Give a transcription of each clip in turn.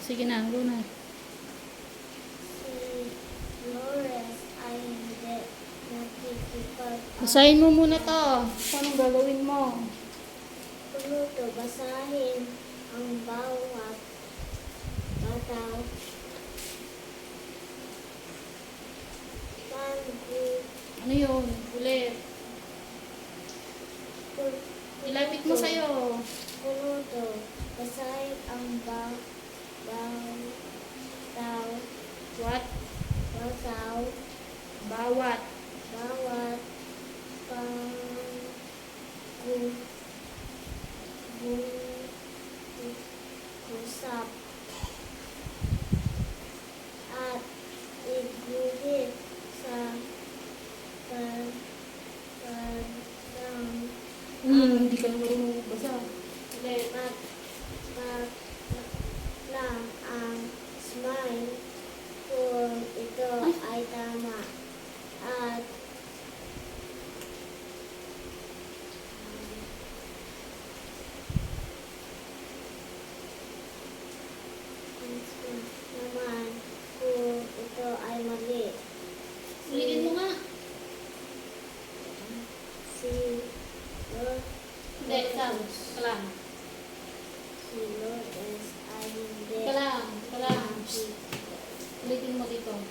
Sige na, go na. Si Flores ay hindi nakikipag... Basahin mo muna to. Anong gagawin mo? Punuto, basahin ang bawat bataw. Panggu, Ano yun? Ulit. Ilapit mo sa'yo. Punuto, basahin ang bataw. What? Bataw. Bawat. Bawat pangusap at iguhit sa padang Hindi ka marunong magbasa. Ulit. at lang ang smile kung ito ay tama at naman kung ito ay mali. Ulitin mo nga. Si Hindi, Sam. Ka lang. Si Lourdes ay hindi Ka lang. Ka lang. nakikipag. Ulitin mo dito. 1,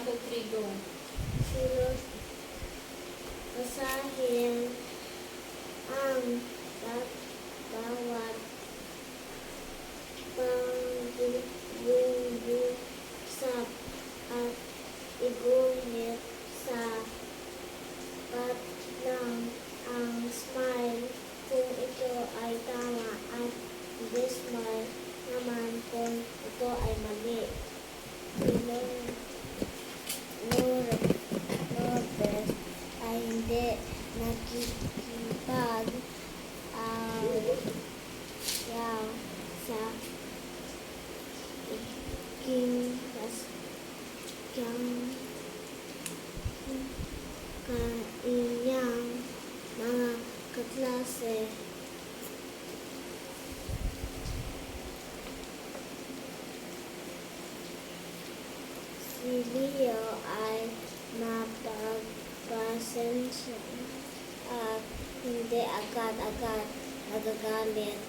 2, 3, go. Si Lourdes, basahin ang bawat pangbubusap at iguhit sa patlang ang smile kung ito ay tama at dismay naman kung ito ay mali. Si Lourdes ay hindi nakikipag ayaw sa kanyang mga kaklase. Si Leo ay mapagpasensya at hindi agad-agad nagagalit.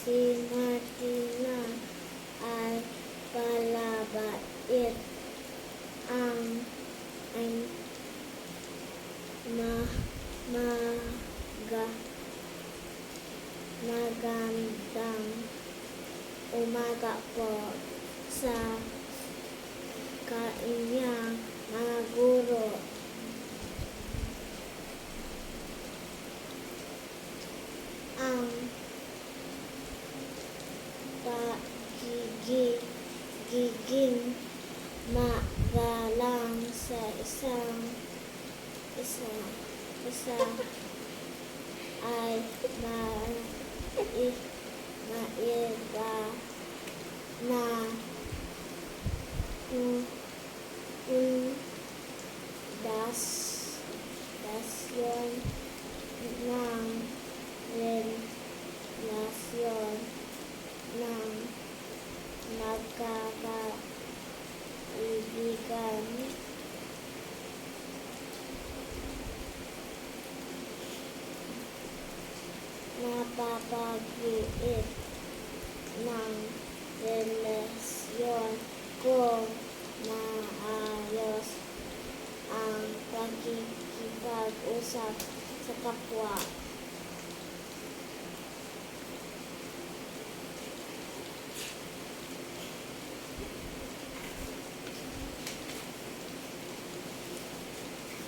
Si Martina ay palabait ang magandang umaga po sa kanyang mga guro. Ang pagiging magalang sa isa ay maiba na dasyon ng relasyon ng magkakaibigan. Napapagiit ng relasyon kung maayos ang pakikipag-usap sa kapwa.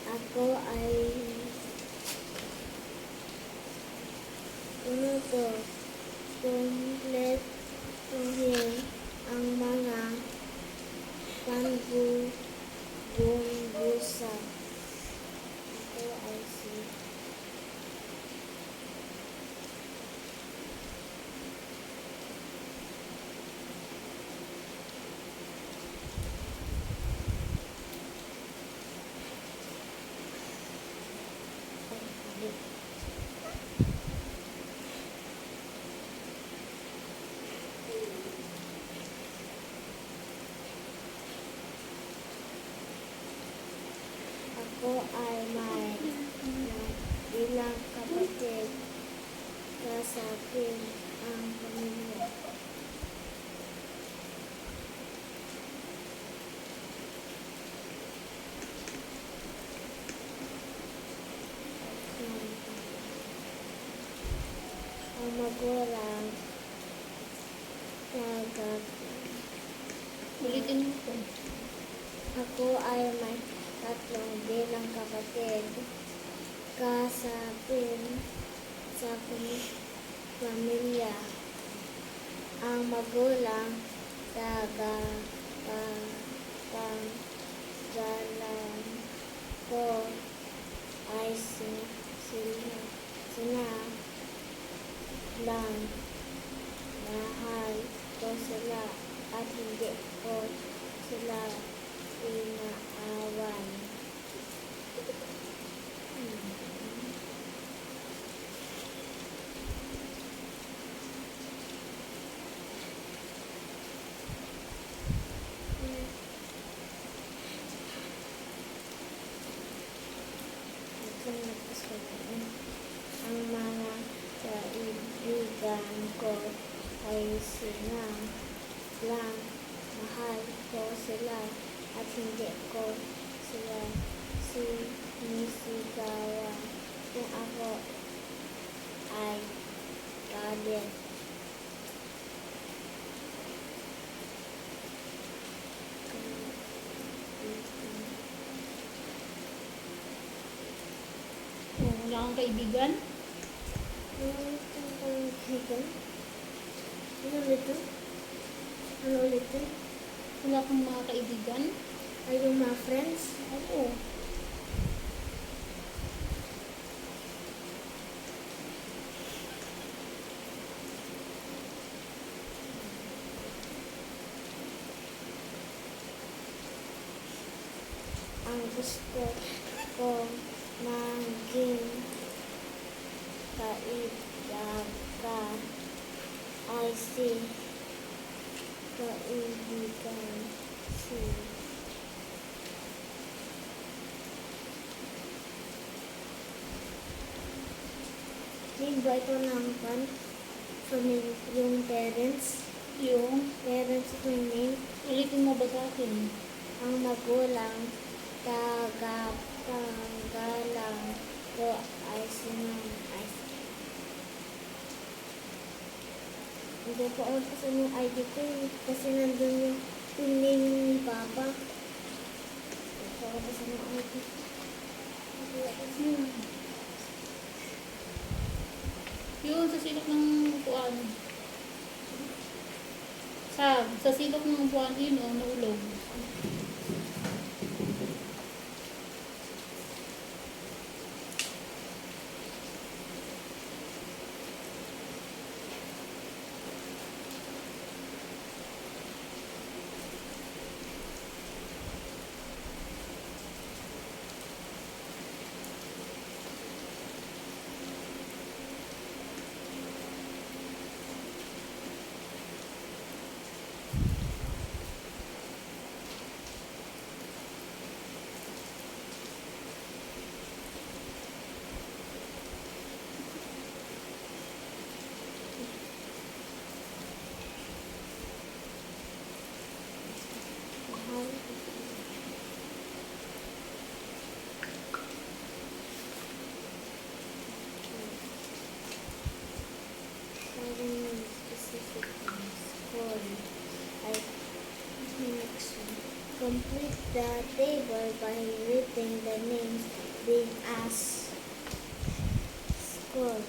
Ako ay kumpletuhin ang mga pangbubusap. Ako ay si Ako ay may ilang kapatid. Kasapin ang pamilya. Ang magulang nagag. Ulitin mo po. Ako ay may 3 bilang kapatid. Kasapin sa pamilya. Ang magulang tagapaggalan ko ay sina lang. Mahal ko sila at hindi ko sila inaawan. Ang mga kaibigan ko ay sina lang. Mahal ko sila at hindi ko sila sinisigawan. Kung ako ay galit. Oh, wala kang kaibigan? Ano ulit ito? Ano ulit ito? Wala kang mga kaibigan? Ay, yung mga friends? Oo. Ang gusto ko maging kaibigan ay si kaibigan si Hindi ba ito ng family, yung parents? Yung, Parents ko yung name. ulitin mo ba sa akin? Ang magulang, tagapanggalang ko ay sinang ay. Hindi ko alam kasi yung ID ko kasi nandun yung name ni Papa. Hindi ko alam kasi yung ID. Yun, sa silok ng upuan. Sa silok ng upuan, yun o, naulog. Specific score. Next one. Complete the table by writing the names being asked. Scores.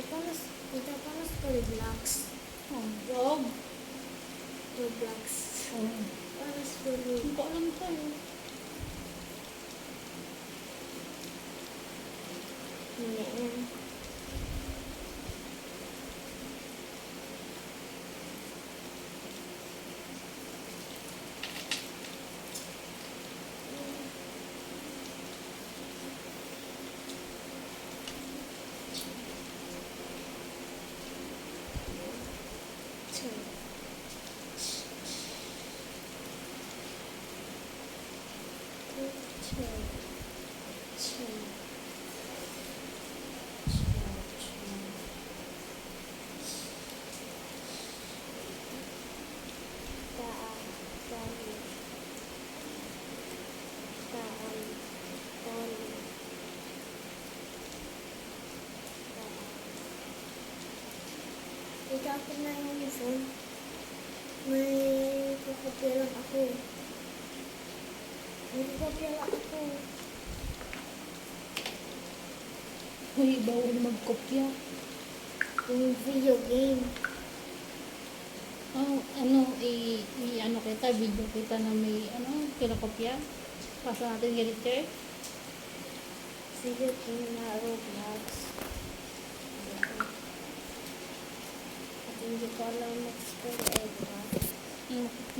paano sa Roblox? Oh, job. Roblox. Oh. Paano sa Roblox? Hindi ko alam sa'yo. Hindi yan. Itapon na yung phone. May kakopya lang ako. Uy, bawal magkopya. Yung video game. Oh, ano kita, video kita na may, kinakopya. Pasa natin ganito. Video game na Roblox. At hindi ko alam mag-spell eh, diba?